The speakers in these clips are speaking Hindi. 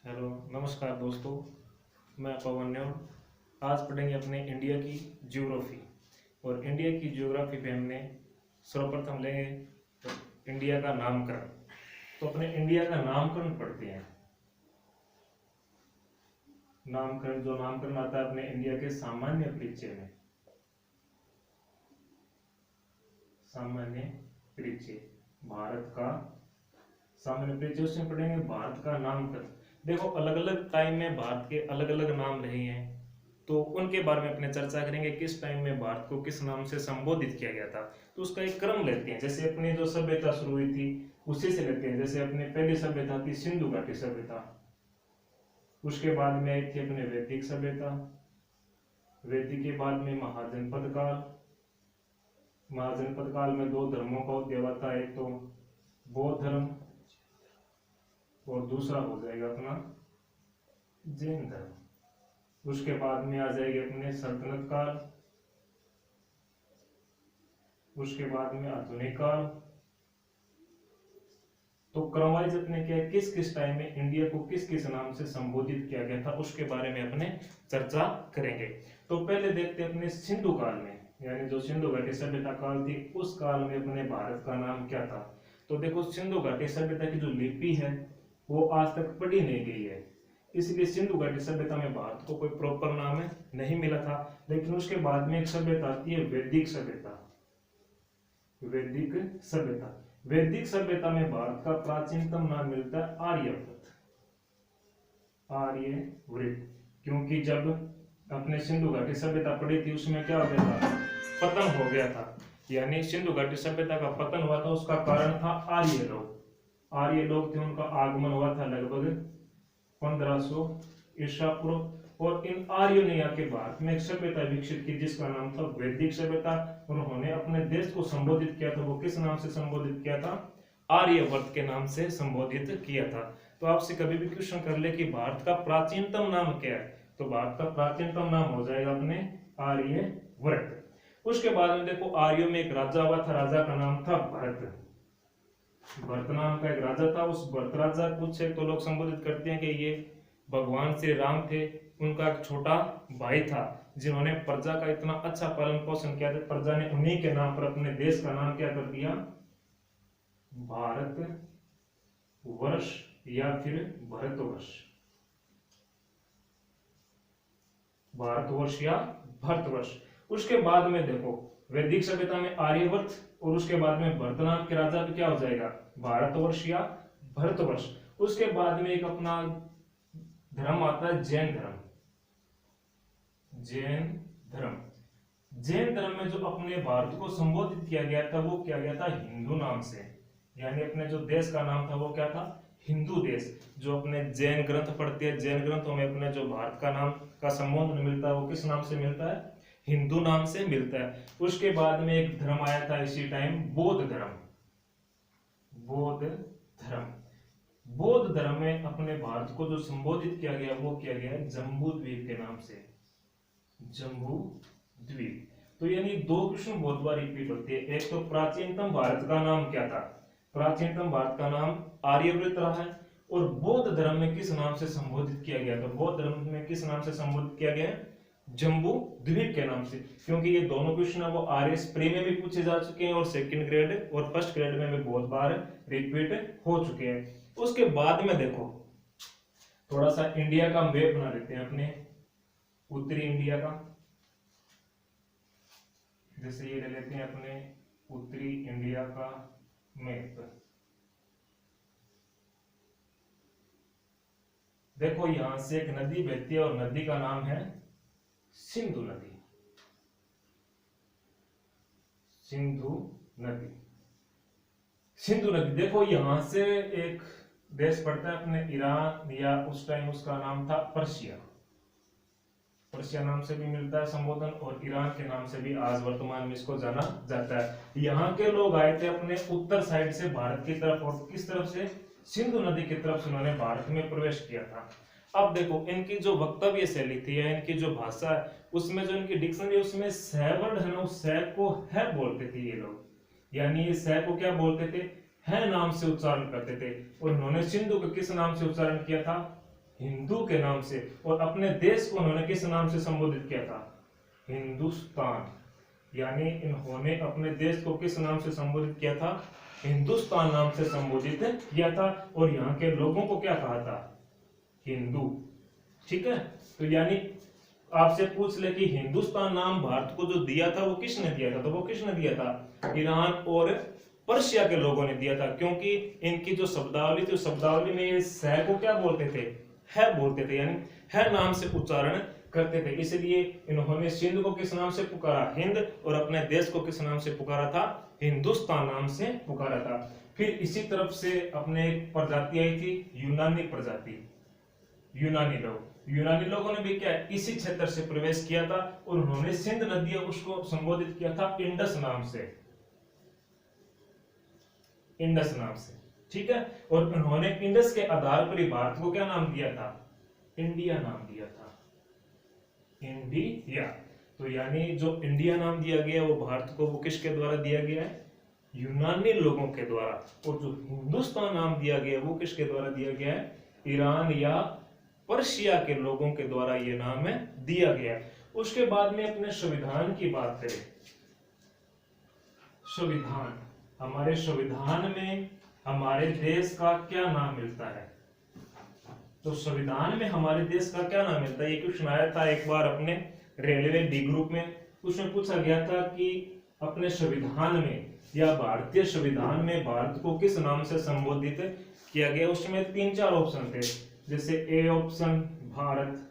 हेलो नमस्कार दोस्तों। मैं पवन न्योल। आज पढ़ेंगे अपने इंडिया की ज्योग्राफी। और इंडिया की ज्योग्राफी पे हमने सर्वप्रथम लेंगे तो इंडिया का नामकरण। तो अपने इंडिया का नामकरण पढ़ते हैं। नामकरण आता है अपने इंडिया के सामान्य परिचय में। सामान्य परिचय भारत का सामान्य परिचय उसमें पढ़ेंगे भारत का नामकरण। देखो अलग अलग टाइम में भारत के अलग अलग नाम रहे हैं, तो उनके बारे में अपने चर्चा करेंगे। किस टाइम में भारत को किस नाम से संबोधित किया गया था, तो उसका एक क्रम लेते हैं। जैसे अपनी जो सभ्यता शुरू हुई थी उसी से लेते हैं। जैसे अपनी पहली सभ्यता थी सिंधु घाटी सभ्यता, उसके बाद में आई थी अपने वैदिक सभ्यता, वैदिक के बाद में महाजनपद काल। महाजनपद काल में दो धर्मों का उदय हुआ था, एक तो बौद्ध धर्म और दूसरा हो जाएगा अपना जैन धर्म। उसके बाद में आ जाएगी अपने सल्तनत काल, उसके बाद में आधुनिक काल। तो क्रमवाइज अपने क्या किस किस टाइम में इंडिया को किस किस नाम से संबोधित किया गया था उसके बारे में अपने चर्चा करेंगे। तो पहले देखते हैं अपने सिंधु काल में, यानी जो सिंधु घाटी सभ्यता काल थी उस काल में अपने भारत का नाम क्या था। तो देखो सिंधु घाटी सभ्यता की जो लिपि है वो आज तक पढ़ी नहीं गई है, इसलिए सिंधु घाटी सभ्यता में भारत को कोई प्रॉपर नाम नहीं मिला था। लेकिन उसके बाद में एक सभ्यता आती है वैदिक सभ्यता। वैदिक सभ्यता वैदिक सभ्यता में भारत का प्राचीनतम नाम मिलता है आर्यव्रत। आर्यव्रत, क्योंकि जब अपने सिंधु घाटी सभ्यता पड़ी थी उसमें क्या हो गया था, पतन हो गया था। यानी सिंधु घाटी सभ्यता का पतन हुआ था, उसका कारण था आर्य लोग। आर्य लोग थे, उनका आगमन हुआ था लगभग 1500 ईसा पूर्व। और इन आर्यों ने आके भारत में एक सभ्यता विकसित की जिसका नाम था वैदिक सभ्यता। उन्होंने अपने देश को संबोधित किया था, वो किस नाम से संबोधित किया था, आर्यवर्त के नाम से संबोधित किया था। तो आपसे कभी भी क्वेश्चन कर ले कि भारत का प्राचीनतम नाम क्या है, तो भारत का प्राचीनतम नाम हो जाएगा अपने आर्यवर्त। उसके बाद में देखो आर्यों में एक राजा हुआ था, राजा का नाम था भरत। भरत नाम का एक राजा था। उस भरत राजा कुछ तो लोग संबोधित करते हैं कि ये भगवान श्री राम थे, उनका एक छोटा भाई था जिन्होंने प्रजा का इतना अच्छा पालन पोषण किया था। प्रजा ने उन्हीं के नाम पर अपने देश का नाम क्या कर दिया, भारत वर्ष या फिर भारतवर्ष। भारतवर्ष या भारतवर्ष। उसके बाद में देखो वैदिक सभ्यता में आर्यवर्त और उसके बाद में भरत नाम के राजा भी क्या हो जाएगा, भारतवर्ष या भारतवर्ष। उसके बाद में एक अपना धर्म आता है जैन धर्म। जैन धर्म, जैन धर्म में जो अपने भारत को संबोधित किया गया था वो किया गया था हिंदू नाम से। यानी अपने जो देश का नाम था वो क्या था, हिंदू देश। जो अपने जैन ग्रंथ पढ़ते हैं, जैन ग्रंथों में अपने जो भारत का नाम का संबोधन मिलता है वो किस नाम से मिलता है, हिंदू नाम से मिलता है। उसके बाद में एक धर्म आया था इसी टाइम, बौद्ध धर्म। बौद्ध धर्म, बौद्ध धर्म में अपने भारत को जो संबोधित किया गया वो किया गया जम्बू द्वीप के नाम से, जम्बू द्वीप। तो यानी दो क्वेश्चन बहुत बार रिपीट होते हैं। एक तो प्राचीनतम भारत का नाम क्या था, प्राचीनतम भारत का नाम आर्यव्रत रहा है। और बौद्ध धर्म में किस नाम से संबोधित किया गया, तो बौद्ध धर्म में किस नाम से संबोधित किया गया है, जम्बू द्वीप के नाम से। क्योंकि ये दोनों क्वेश्चन है वो आरएस प्री में भी पूछे जा चुके हैं और सेकंड ग्रेड और फर्स्ट ग्रेड में भी बहुत बार रिपीट हो चुके हैं। उसके बाद में देखो थोड़ा सा इंडिया का मैप बना लेते हैं अपने, उत्तरी इंडिया का। जैसे ये ले लेते हैं अपने उत्तरी इंडिया का मैप। देखो यहां से एक नदी बहती है और नदी का नाम है सिंधु नदी। सिंधु नदी, सिंधु नदी। देखो यहां से एक देश पड़ता है अपने ईरान, या उस टाइम उसका नाम था पर्शिया। पर्शिया नाम से भी मिलता है संबोधन, और ईरान के नाम से भी आज वर्तमान में इसको जाना जाता है। यहाँ के लोग आए थे अपने उत्तर साइड से भारत की तरफ, और किस तरफ से, सिंधु नदी की तरफ से उन्होंने भारत में प्रवेश किया था। अब देखो इनकी जो वक्तव्य शैली थी या इनकी जो भाषा है उसमें जो इनकी डिक्शनरी उसमें सह वर्ड है ना, उस सह को है बोलते थे ये लोग। यानी ये सह को क्या बोलते थे, है नाम से उच्चारण करते थे। और उन्होंने सिंधु को किस नाम से उच्चारण किया था, हिंदू के नाम से, और अपने देश को उन्होंने किस नाम से संबोधित किया था? हिंदुस्तान। यानी इन्होंने अपने देश को किस नाम से संबोधित किया था? हिंदुस्तान नाम से संबोधित किया था। और यहाँ के लोगों को क्या कहा था? हिंदू। ठीक है, तो यानी आपसे पूछ ले कि हिंदुस्तान नाम भारत को जो दिया था वो किसने दिया था, तो वो किसने दिया था? ईरान और पर्शिया के लोगों ने दिया था। क्योंकि इनकी जो शब्दावली थी, शब्दावली में ये स को क्या बोलते थे? है बोलते थे, यानी है नाम से उच्चारण करते थे। इसलिए इन्होंने सिंध को किस नाम से पुकारा? हिंद। और अपने देश को किस नाम से पुकारा था? हिंदुस्तान नाम से पुकारा था। फिर इसी तरफ से अपने एक प्रजाति आई थी, यूनानी प्रजाति। यूनानी लोगों ने भी क्या इसी क्षेत्र से प्रवेश किया था, और उन्होंने सिंध नदी उसको संबोधित किया था इंडस नाम से। इंडस नाम से, ठीक है। और उन्होंने इंडस के आधार पर ही भारत को क्या नाम दिया था? इंडिया नाम दिया था, इंडिया। तो यानी जो इंडिया नाम दिया गया वो भारत को वो किसके द्वारा दिया गया है? यूनानी लोगों के द्वारा। और जो हिंदुस्तान नाम दिया गया वो किसके द्वारा दिया गया है? ईरान या पर्शिया के लोगों के द्वारा ये नाम है दिया गया। उसके बाद में अपने संविधान की बात करें। संविधान, हमारे संविधान में हमारे देश का क्या नाम मिलता है? तो संविधान में हमारे देश का क्या नाम मिलता है? ये क्वेश्चन आया था एक बार अपने रेलवे डी ग्रुप में। उसमें पूछा गया था कि अपने संविधान में या भारतीय संविधान में भारत को किस नाम से संबोधित किया गया? उसमें 3-4 ऑप्शन थे, जैसे A option Bharat,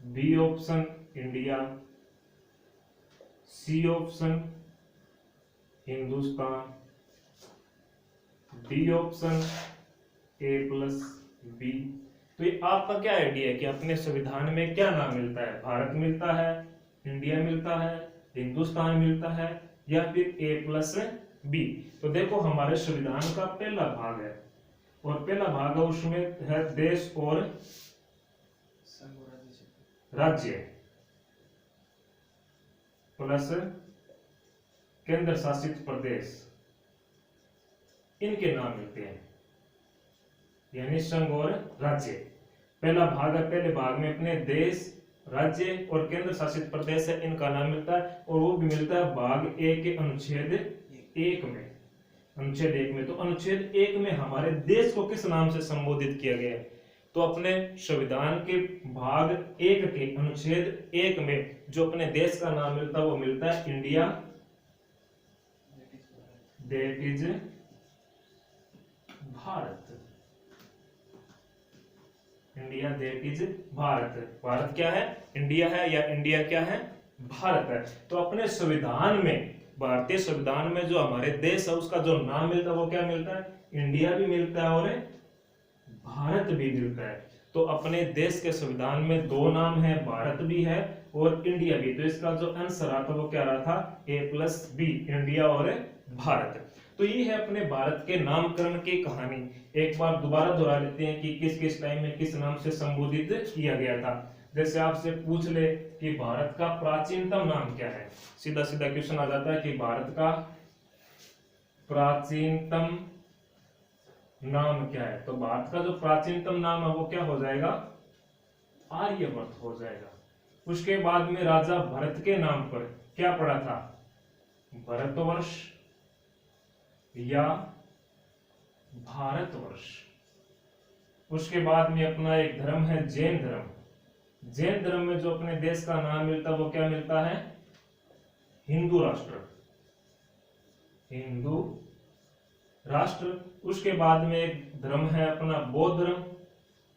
B option India, C option Hindustan, D option A plus B. तो ये आपका क्या आइडिया है कि अपने संविधान में क्या नाम मिलता है? भारत मिलता है, इंडिया मिलता है, हिंदुस्तान मिलता है, या फिर ए प्लस बी? तो देखो हमारे संविधान का पहला भाग है, और पहला भाग है उसमें है देश और राज्य प्लस केंद्र शासित प्रदेश, इनके नाम मिलते हैं, यानी संघ और राज्य। पहला भाग है, पहले भाग में अपने देश, राज्य और केंद्र शासित प्रदेश है, इनका नाम मिलता है। और वो भी मिलता है भाग ए के अनुच्छेद 1 में। अनुच्छेद 1 में, तो अनुच्छेद 1 में हमारे देश को किस नाम से संबोधित किया गया है? तो अपने संविधान के भाग 1 के अनुच्छेद 1 में जो अपने देश का नाम मिलता है वो मिलता है India, that is Bharat. India that is Bharat. Bharat क्या है? इंडिया है, या इंडिया क्या है? भारत है। तो अपने संविधान में, भारतीय संविधान में जो हमारे देश है उसका जो नाम मिलता है वो क्या मिलता है? इंडिया भी मिलता है और भारत भी मिलता है। तो अपने देश के संविधान में 2 नाम है, भारत भी है और इंडिया भी। तो इसका जो आंसर आता वो क्या रहा था? ए प्लस बी, इंडिया और भारत। तो ये है अपने भारत के नामकरण की कहानी। एक बार दोबारा दोहरा लेते हैं कि किस किस टाइम में किस नाम से संबोधित किया गया था। जैसे आपसे पूछ ले कि भारत का प्राचीनतम नाम क्या है, सीधा सीधा क्वेश्चन आ जाता है कि भारत का प्राचीनतम नाम क्या है? तो भारत का जो प्राचीनतम नाम है वो क्या हो जाएगा? आर्यवर्त हो जाएगा। उसके बाद में राजा भरत के नाम पर क्या पड़ा था? भरतवर्ष या भारतवर्ष। उसके बाद में अपना एक धर्म है जैन धर्म। जैन धर्म में जो अपने देश का नाम मिलता है वो क्या मिलता है? हिंदू राष्ट्र, हिंदू राष्ट्र। उसके बाद में एक धर्म है अपना बौद्ध धर्म।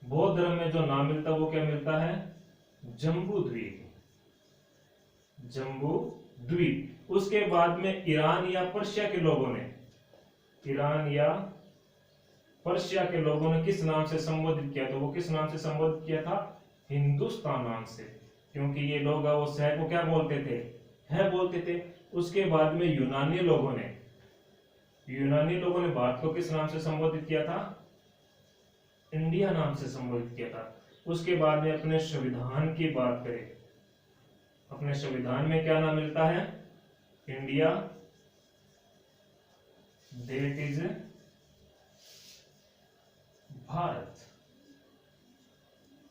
बौद्ध धर्म में जो नाम मिलता है वो क्या मिलता है? जम्बू द्वीप, जम्बू द्वीप। उसके बाद में ईरान या पर्शिया के लोगों ने, ईरान या पर्शिया के लोगों ने किस नाम से संबोधित किया? तो वो किस नाम से संबोधित किया था? हिंदुस्तान नाम से, क्योंकि ये लोग वो शहर को क्या बोलते थे? है बोलते थे। उसके बाद में यूनानी लोगों ने भारत को किस नाम से संबोधित किया था? इंडिया नाम से संबोधित किया था। उसके बाद में अपने संविधान की बात करें, अपने संविधान में क्या नाम मिलता है? India, that is Bharat.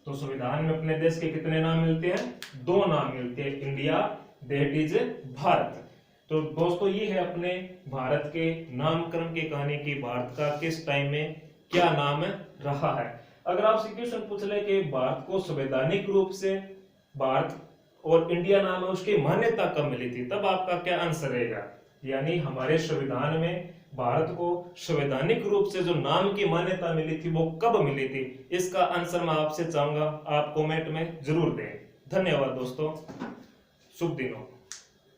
तो संविधान में अपने देश के कितने नाम मिलते हैं? 2 नाम मिलते हैं, इंडिया, दैट इज भारत। तो दोस्तों ये है अपने भारत के नामकरण की कहानी की भारत का किस टाइम में क्या नाम रहा है। अगर आपसे क्वेश्चन पूछ ले कि भारत को संवैधानिक रूप से भारत और इंडिया नाम है उसकी मान्यता कब मिली थी, तब आपका क्या आंसर रहेगा? यानी हमारे संविधान में भारत को संवैधानिक रूप से जो नाम की मान्यता मिली थी वो कब मिली थी, इसका आंसर मैं आपसे चाहूंगा आप कमेंट में जरूर दें। धन्यवाद दोस्तों, शुभ दिनों।